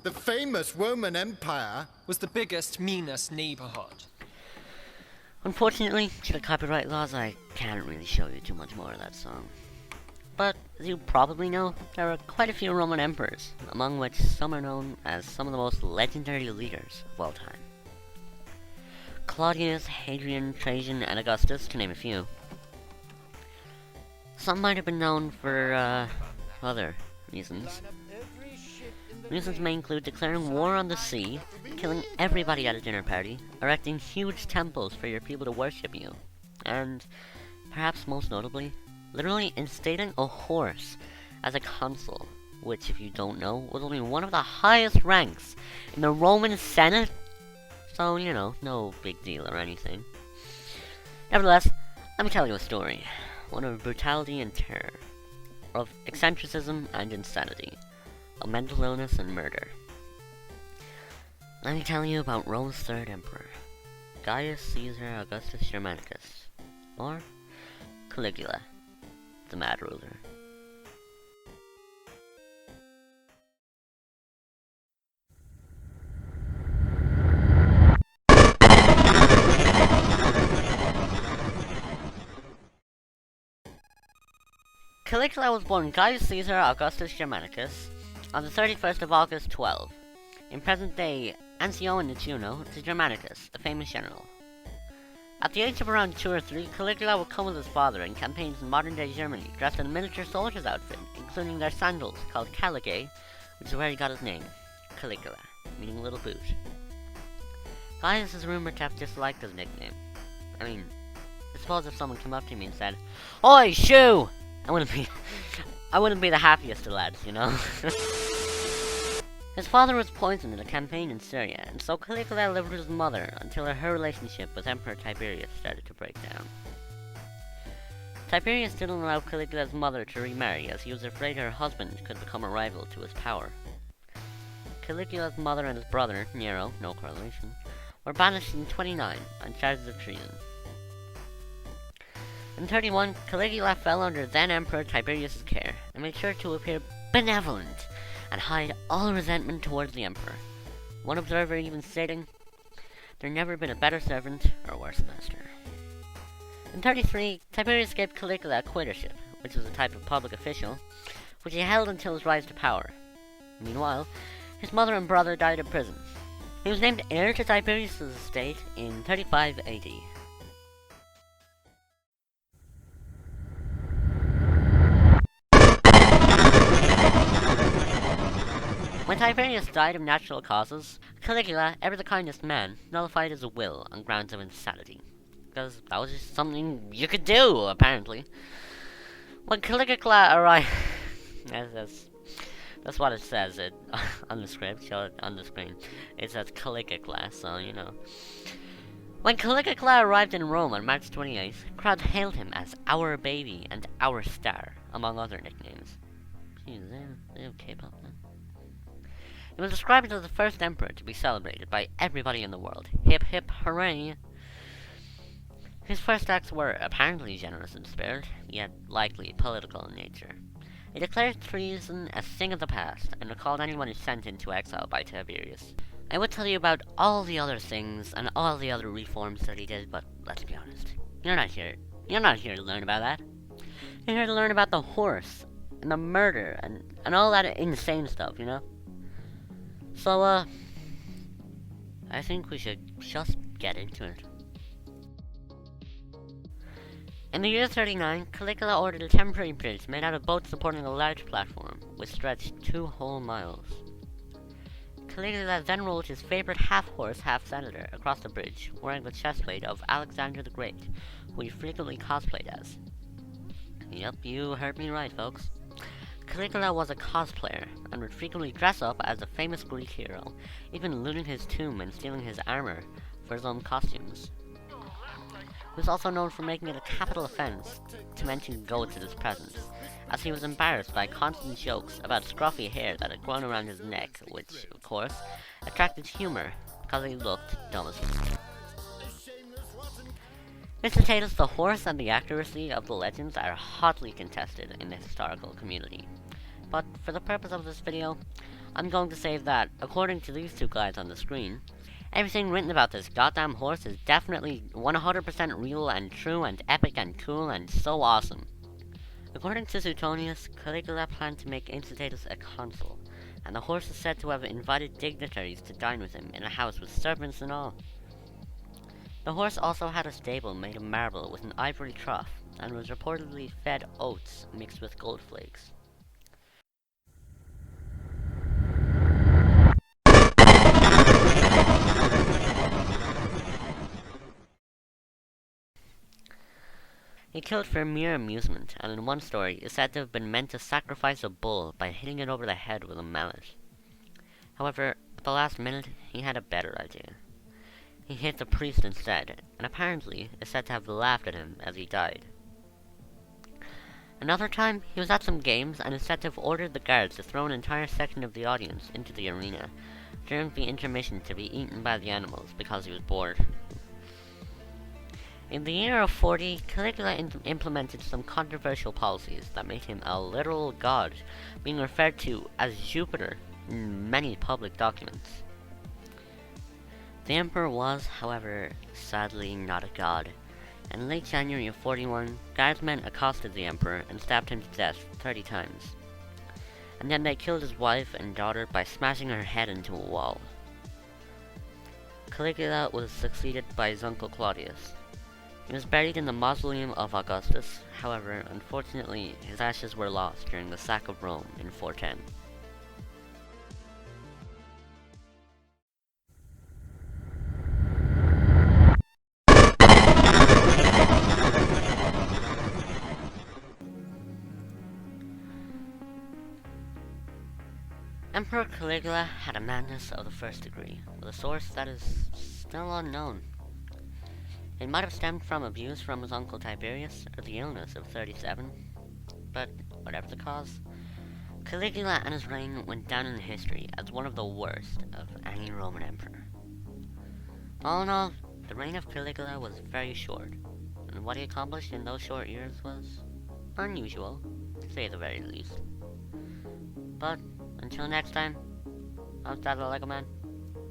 the famous Roman Empire was the biggest, meanest neighborhood. Unfortunately, due to copyright laws, I can't really show you too much more of that song. But, as you probably know, there are quite a few Roman emperors, among which some are known as some of the most legendary leaders of all time. Claudius, Hadrian, Trajan, and Augustus, to name a few. Some might have been known for, other reasons. Reasons may include declaring war on the sea, killing everybody at a dinner party, erecting huge temples for your people to worship you, and, perhaps most notably, literally instating a horse as a consul, which, if you don't know, was only one of the highest ranks in the Roman Senate. So, you know, no big deal or anything. Nevertheless, let me tell you a story. One of brutality and terror, of eccentricism and insanity, of mental illness and murder. Let me tell you about Rome's third emperor, Gaius Caesar Augustus Germanicus, or Caligula, the Mad Ruler. Caligula was born Gaius Caesar Augustus Germanicus on the 31st of August 12, in present-day Anzio to Germanicus, a famous general. At the age of around 2 or 3, Caligula would come with his father in campaigns in modern-day Germany, dressed in a miniature soldier's outfit, including their sandals, called caligae, which is where he got his name, Caligula, meaning little boot. Gaius is rumored to have disliked his nickname. I mean, I suppose if someone came up to me and said, "Oi, shoe!" I wouldn't be the happiest of lads, you know? His father was poisoned in a campaign in Syria, and so Caligula lived with his mother until her relationship with Emperor Tiberius started to break down. Tiberius didn't allow Caligula's mother to remarry, as he was afraid her husband could become a rival to his power. Caligula's mother and his brother, Nero, no correlation, were banished in 29 on charges of treason. In 31, Caligula fell under then-Emperor Tiberius' care, and made sure to appear benevolent and hide all resentment towards the emperor. One observer even stating, "There never been a better servant or worse master." In 33, Tiberius gave Caligula a quaestorship, which was a type of public official, which he held until his rise to power. Meanwhile, his mother and brother died in prison. He was named heir to Tiberius' estate in 35 AD. When Tiberius died of natural causes, Caligula, ever the kindest man, nullified his will on grounds of insanity. Because that was just something you could do, apparently. When Caligula arrived... that's what it says on the script, show it on the screen. It says Caligula, so you know. When Caligula arrived in Rome on March 28th, crowds hailed him as "our baby" and "our star", among other nicknames. Jeez, they have K-pop, man. He was described as the first emperor to be celebrated by everybody in the world. Hip hip hooray! His first acts were apparently generous in spirit, yet likely political in nature. He declared treason a thing of the past, and recalled anyone who sent into exile by Tiberius. I would tell you about all the other things and all the other reforms that he did, but let's be honest. You're not here to learn about that. You're here to learn about the horse, and the murder, and all that insane stuff, you know? So, I think we should just get into it. In the year 39, Caligula ordered a temporary bridge made out of boats supporting a large platform, which stretched 2 whole miles. Caligula then rode his favorite half-horse, half-senator across the bridge, wearing the chestplate of Alexander the Great, who he frequently cosplayed as. Yep, you heard me right, folks. Caligula was a cosplayer, and would frequently dress up as a famous Greek hero, even looting his tomb and stealing his armor for his own costumes. He was also known for making it a capital offense to mention goats at his presence, as he was embarrassed by constant jokes about scruffy hair that had grown around his neck, which, of course, attracted humor, because he looked dumb as fuck. Mr. Tatus, the horse and the accuracy of the legends are hotly contested in the historical community. But for the purpose of this video, I'm going to say that, according to these two guys on the screen, everything written about this goddamn horse is definitely 100% real and true and epic and cool and so awesome. According to Suetonius, Caligula planned to make Incitatus a consul, and the horse is said to have invited dignitaries to dine with him in a house with servants and all. The horse also had a stable made of marble with an ivory trough, and was reportedly fed oats mixed with gold flakes. He killed for mere amusement, and in one story is said to have been meant to sacrifice a bull by hitting it over the head with a mallet. However, at the last minute, he had a better idea. He hit the priest instead, and apparently is said to have laughed at him as he died. Another time, he was at some games and is said to have ordered the guards to throw an entire section of the audience into the arena during the intermission to be eaten by the animals because he was bored. In the year of 40, Caligula implemented some controversial policies that made him a literal god, being referred to as Jupiter in many public documents. The emperor was, however, sadly not a god. In late January of 41, guardsmen accosted the emperor and stabbed him to death 30 times. And then they killed his wife and daughter by smashing her head into a wall. Caligula was succeeded by his uncle Claudius. He was buried in the mausoleum of Augustus. However, unfortunately, his ashes were lost during the sack of Rome in 410. Emperor Caligula had a madness of the first degree, with a source that is still unknown. It might have stemmed from abuse from his uncle Tiberius, or the illness of 37, but whatever the cause, Caligula and his reign went down in history as one of the worst of any Roman emperor. All in all, the reign of Caligula was very short, and what he accomplished in those short years was unusual, to say the very least. But until next time, I'm Stella Lego Man.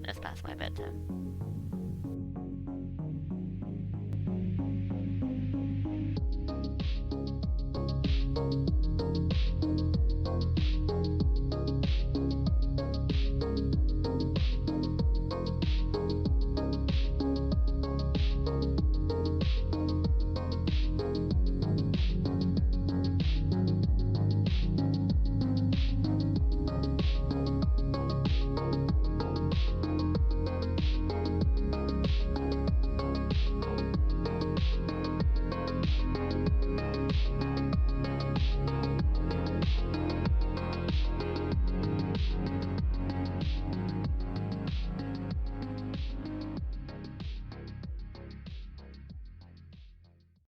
It's past my bedtime.